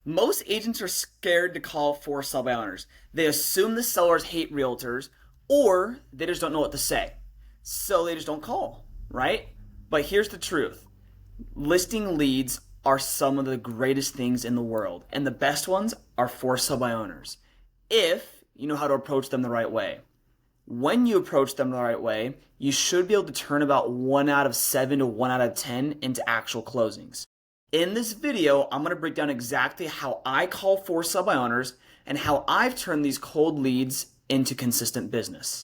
Most agents are scared to call for sell by owners. They assume the sellers hate realtors or they just don't know what to say. So they just don't call, right? But here's the truth. Listing leads are some of the greatest things in the world, and the best ones are for sell by owners if you know how to approach them the right way. When you approach them the right way, you should be able to turn about 1 out of 7 to 1 out of 10 into actual closings. In this video, I'm going to break down exactly how I call for sell by owners and how I've turned these cold leads into consistent business.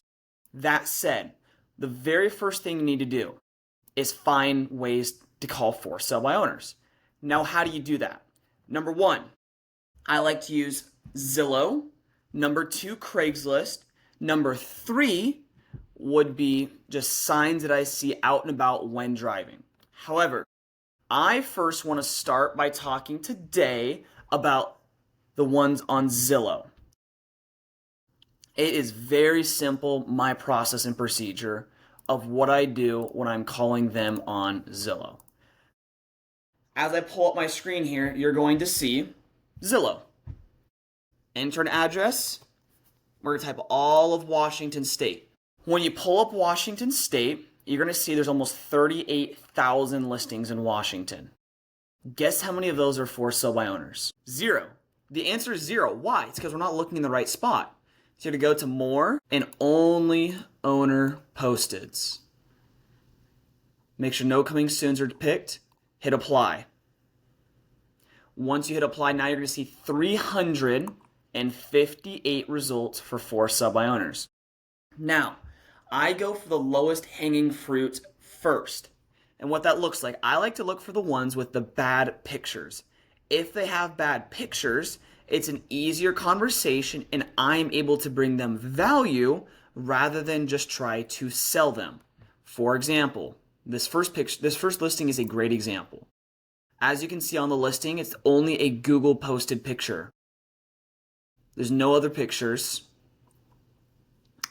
That said, the very first thing you need to do is find ways to call for sell by owners. Now, how do you do that? Number one, I like to use Zillow. Number two, Craigslist. Number three would be just signs that I see out and about when driving. However, I first want to start by talking today about the ones on Zillow. It is very simple, my process and procedure of what I do when I'm calling them on Zillow. As I pull up my screen here, you're going to see Zillow. Enter an address. We're going to type all of Washington State. When you pull up Washington State, you're going to see there's almost 38,000 listings in Washington. Guess how many of those are for sell by owners? 0. The answer is 0. Why? It's because we're not looking in the right spot. So you're going to go to more and only owner posteds. Make sure no coming soons are picked. Hit apply. Once you hit apply, now you're going to see 358 results for sell by owners. Now, I go for the lowest hanging fruit first. And what that looks like, I like to look for the ones with the bad pictures. If they have bad pictures, it's an easier conversation and I'm able to bring them value rather than just try to sell them. For example, this first listing is a great example. As you can see on the listing, it's only a Google posted picture. There's no other pictures.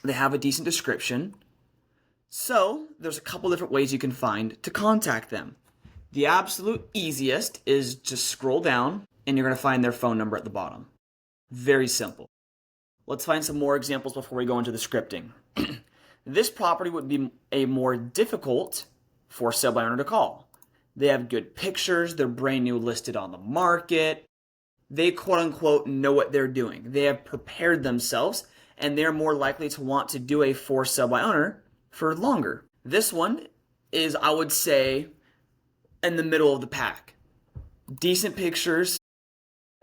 They have a decent description. So there's a couple different ways you can find to contact them. The absolute easiest is just scroll down and you're going to find their phone number at the bottom. Very simple. Let's find some more examples before we go into the scripting. This property would be a more difficult for sell by owner to call. They have good pictures. They're brand new listed on the market. They quote unquote know what they're doing. They have prepared themselves and they're more likely to want to do a for sell by owner for longer. This one is, I would say, in the middle of the pack. Decent pictures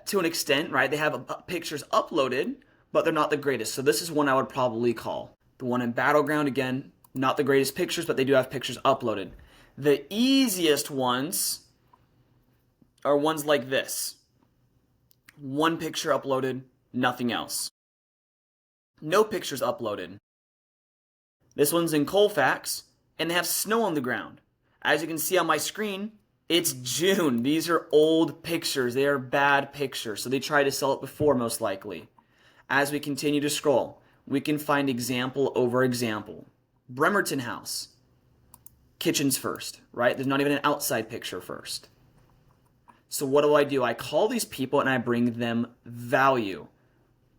to an extent, right? They have pictures uploaded, but they're not the greatest. So this is one I would probably call. The one in Battleground, again, not the greatest pictures, but they do have pictures uploaded. The easiest ones are ones like this. One picture uploaded, nothing else. No pictures uploaded. This one's in Colfax, and they have snow on the ground. As you can see on my screen, it's June. These are old pictures. They are bad pictures, so they tried to sell it before, most likely. As we continue to scroll, we can find example over example. Bremerton House. Kitchen's first, right? There's not even an outside picture first. So what do? I call these people and I bring them value.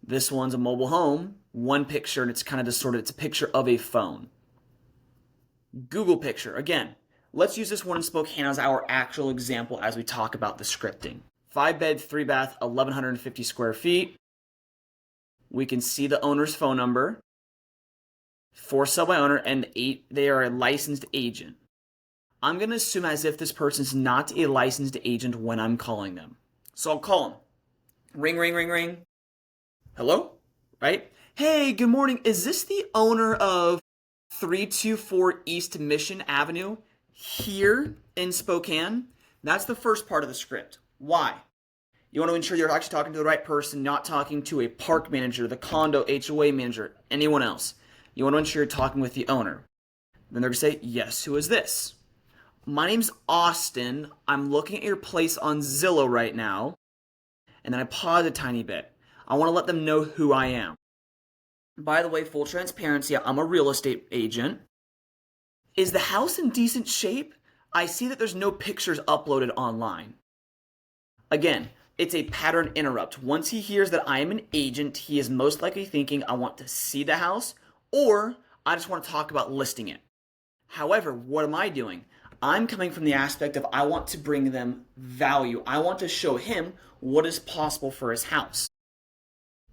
This one's a mobile home, one picture, and it's kind of distorted. It's a picture of a phone. Google picture. Again, let's use this one in Spokane as our actual example as we talk about the scripting. 5-bed, 3-bath, 1,150 square feet. We can see the owner's phone number. For sell by owner, and they are a licensed agent. I'm going to assume as if this person's not a licensed agent when I'm calling them. So I'll call them. Ring, ring, ring, ring. Hello? Right? Hey, good morning. Is this the owner of 324 East Mission Avenue here in Spokane? That's the first part of the script. Why? You want to ensure you're actually talking to the right person, not talking to a park manager, the condo HOA manager, anyone else. You want to ensure you're talking with the owner. Then they're going to say, yes, who is this? My name's Austin. I'm looking at your place on Zillow right now. And then I pause a tiny bit. I want to let them know who I am. By the way, full transparency, I'm a real estate agent. Is the house in decent shape? I see that there's no pictures uploaded online. Again, It's a pattern interrupt. Once he hears that I am an agent, he is most likely thinking, I want to see the house, or I just want to talk about listing it. However, what am I doing? I'm coming from the aspect of I want to bring them value. I want to show him what is possible for his house.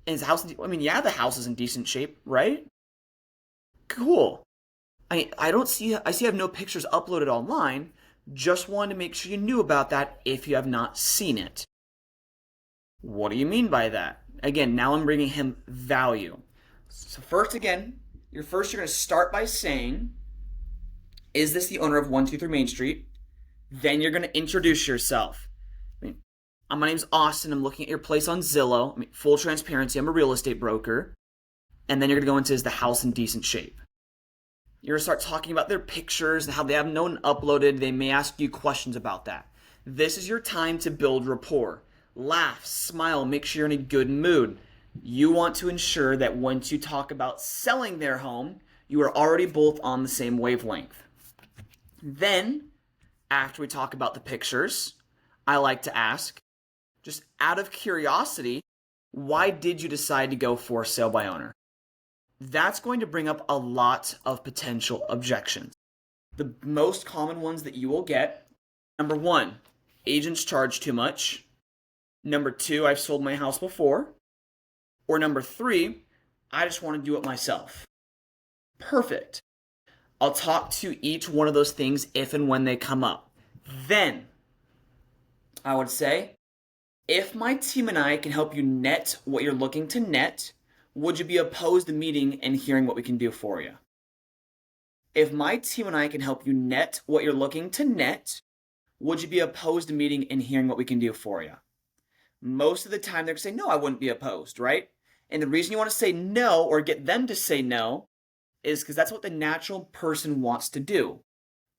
And his house, I mean, yeah, the house is in decent shape, right? Cool. I see I have no pictures uploaded online. Just wanted to make sure you knew about that if you have not seen it. What do you mean by that? Again, now I'm bringing him value. So first, again, you're going to start by saying, is this the owner of 123 Main Street? Then you're going to introduce yourself. My name's Austin. I'm looking at your place on Zillow. Full transparency, I'm a real estate broker. And then you're going to go into, is the house in decent shape? You're going to start talking about their pictures and how they have no one uploaded. They may ask you questions about that. This is your time to build rapport. Laugh, smile, make sure you're in a good mood. You want to ensure that once you talk about selling their home, you are already both on the same wavelength. Then, after we talk about the pictures, I like to ask, just out of curiosity, why did you decide to go for sale by owner? That's going to bring up a lot of potential objections. The most common ones that you will get, number one, agents charge too much. Number two, I've sold my house before. Or number three, I just want to do it myself. Perfect. I'll talk to each one of those things if and when they come up. Then, I would say, if my team and I can help you net what you're looking to net, would you be opposed to meeting and hearing what we can do for you? If my team and I can help you net what you're looking to net, would you be opposed to meeting and hearing what we can do for you? Most of the time they're going to say, no, I wouldn't be opposed, right? And the reason you want to say no or get them to say no is because that's what the natural person wants to do.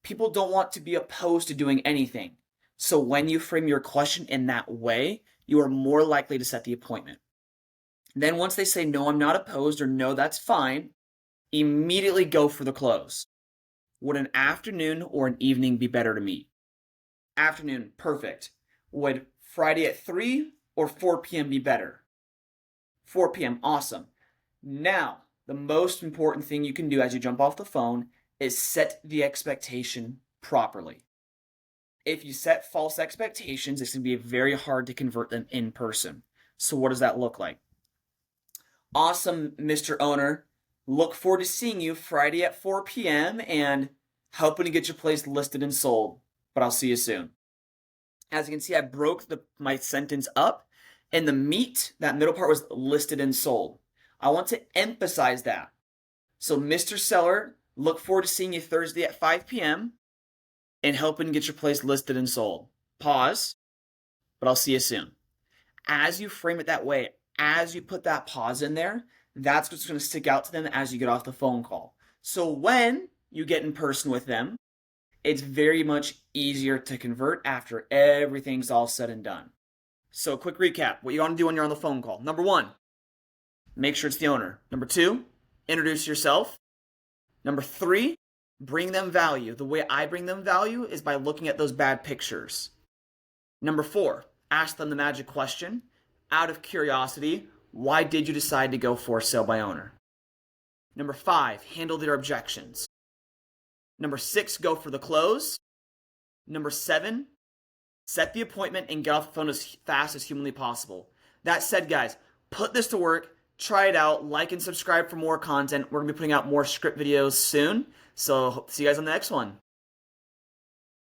People don't want to be opposed to doing anything. So when you frame your question in that way, you are more likely to set the appointment. Then once they say, no, I'm not opposed, or no, that's fine, immediately go for the close. Would an afternoon or an evening be better to meet? Afternoon, perfect. Would Friday at 3 or 4 p.m. be better? 4 p.m., awesome. Now, the most important thing you can do as you jump off the phone is set the expectation properly. If you set false expectations, it's going to be very hard to convert them in person. So what does that look like? Awesome, Mr. Owner. Look forward to seeing you Friday at 4 p.m. and hoping to get your place listed and sold. But I'll see you soon. As you can see, I broke my sentence up, and the meat, that middle part, was listed and sold. I want to emphasize that. So, Mr. Seller, look forward to seeing you Thursday at 5 p.m. and helping get your place listed and sold. Pause, but I'll see you soon. As you frame it that way, as you put that pause in there, that's what's going to stick out to them as you get off the phone call. So when you get in person with them, it's very much easier to convert after everything's all said and done. So quick recap, what you want to do when you're on the phone call. Number one, make sure it's the owner. Number two, introduce yourself. Number three, bring them value. The way I bring them value is by looking at those bad pictures. Number four, ask them the magic question. Out of curiosity, why did you decide to go for sale by owner? Number five, handle their objections. Number six, go for the close. Number seven, set the appointment and get off the phone as fast as humanly possible. That said, guys, put this to work. Try it out. Like and subscribe for more content. We're going to be putting out more script videos soon. So hope to see you guys on the next one.